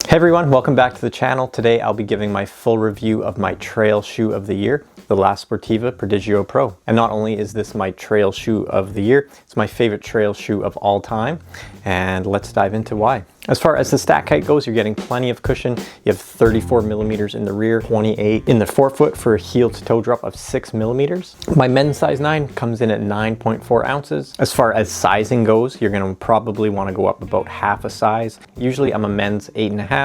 Hey everyone, welcome back to the channel. Today I'll be giving my full review of my trail shoe of the year, the Sportiva Prodigio Pro. And not only is this my trail shoe of the year, it's my favorite trail shoe of all time. And let's dive into why. As far as the stack height goes, you're getting plenty of cushion. You have 34 millimeters in the rear, 28 in the forefoot for a heel to toe drop of 6 millimeters. My men's size 9 comes in at 9.4 ounces. As far as sizing goes, you're gonna probably wanna go up about half a size. Usually I'm a men's 8.5.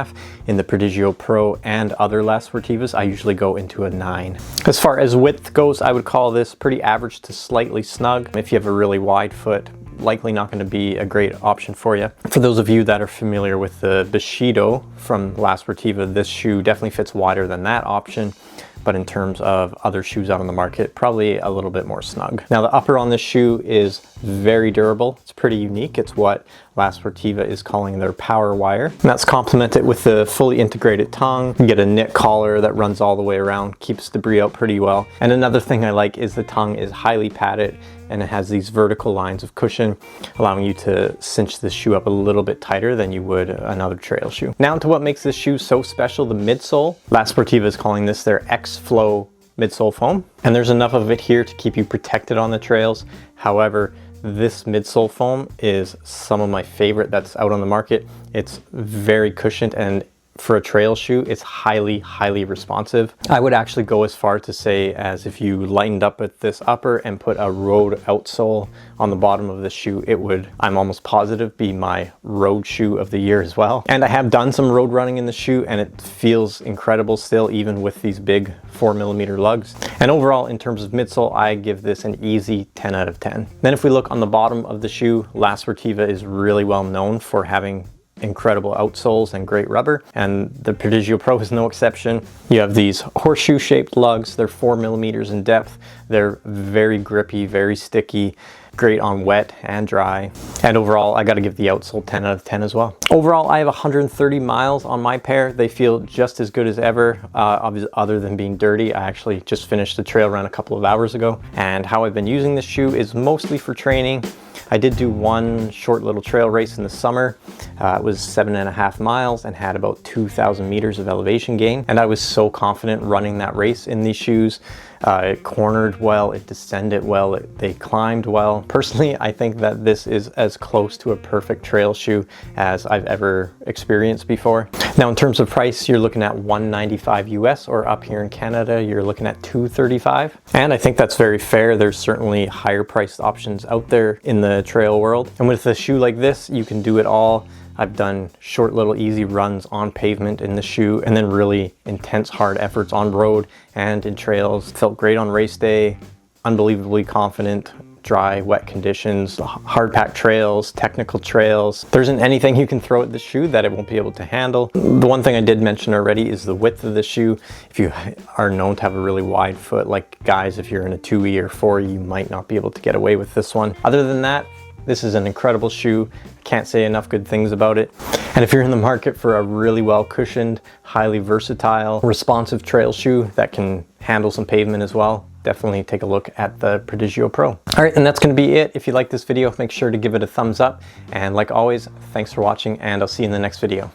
In the Prodigio Pro and other Sportivas, I usually go into a 9. As far as width goes, I would call this pretty average to slightly snug. If you have a really wide foot, likely not going to be a great option for you. For those of you that are familiar with the Bushido from Sportiva, this shoe definitely fits wider than that option. But in terms of other shoes out on the market, probably a little bit more snug. Now the upper on this shoe is very durable. It's pretty unique. It's what Sportiva is calling their power wire. And that's complemented with the fully integrated tongue. You get a knit collar that runs all the way around, keeps debris out pretty well. And another thing I like is the tongue is highly padded and it has these vertical lines of cushion, allowing you to cinch the shoe up a little bit tighter than you would another trail shoe. Now to what makes this shoe so special, the midsole. Sportiva is calling this their X-Flow midsole foam. And there's enough of it here to keep you protected on the trails. However, this midsole foam is some of my favorite that's out on the market. It's very cushioned, and for a trail shoe, it's highly responsive. I would actually go as far to say as if you lightened up at this upper and put a road outsole on the bottom of this shoe, it would, I'm almost positive, be my road shoe of the year as well. And I have done some road running in the shoe and it feels incredible still, even with these big 4mm lugs. And overall, in terms of midsole, I give this an easy 10 out of 10. Then if we look on the bottom of the shoe, Sportiva is really well known for having incredible outsoles and great rubber, and the Prodigio Pro is no exception. You have these horseshoe shaped lugs. They're 4mm in depth. They're very grippy, very sticky, great on wet and dry. And overall, I got to give the outsole 10 out of 10 as well. Overall, I have 130 miles on my pair. They feel just as good as ever, other than being dirty. I actually just finished the trail run a couple of hours ago, and how I've been using this shoe is mostly for training. I did do one short little trail race in the summer. It was 7.5 miles and had about 2,000 meters of elevation gain. And I was so confident running that race in these shoes. It cornered well, it descended well, they climbed well. Personally, I think that this is as close to a perfect trail shoe as I've ever experienced before. Now in terms of price, you're looking at $195 US, or up here in Canada, you're looking at $235. And I think that's very fair. There's certainly higher priced options out there in the trail world. And with a shoe like this, you can do it all. I've done short little easy runs on pavement in the shoe, and then really intense hard efforts on road and in trails. Felt great on race day, unbelievably confident, dry, wet conditions, hard packed trails, technical trails. There isn't anything you can throw at the shoe that it won't be able to handle. The one thing I did mention already is the width of the shoe. If you are known to have a really wide foot, like guys, if you're in a 2E or 4E, you might not be able to get away with this one. Other than that, this is an incredible shoe. Can't say enough good things about it. And if you're in the market for a really well cushioned, highly versatile, responsive trail shoe that can handle some pavement as well, definitely take a look at the Prodigio Pro. All right, and that's gonna be it. If you like this video, make sure to give it a thumbs up. And like always, thanks for watching, and I'll see you in the next video.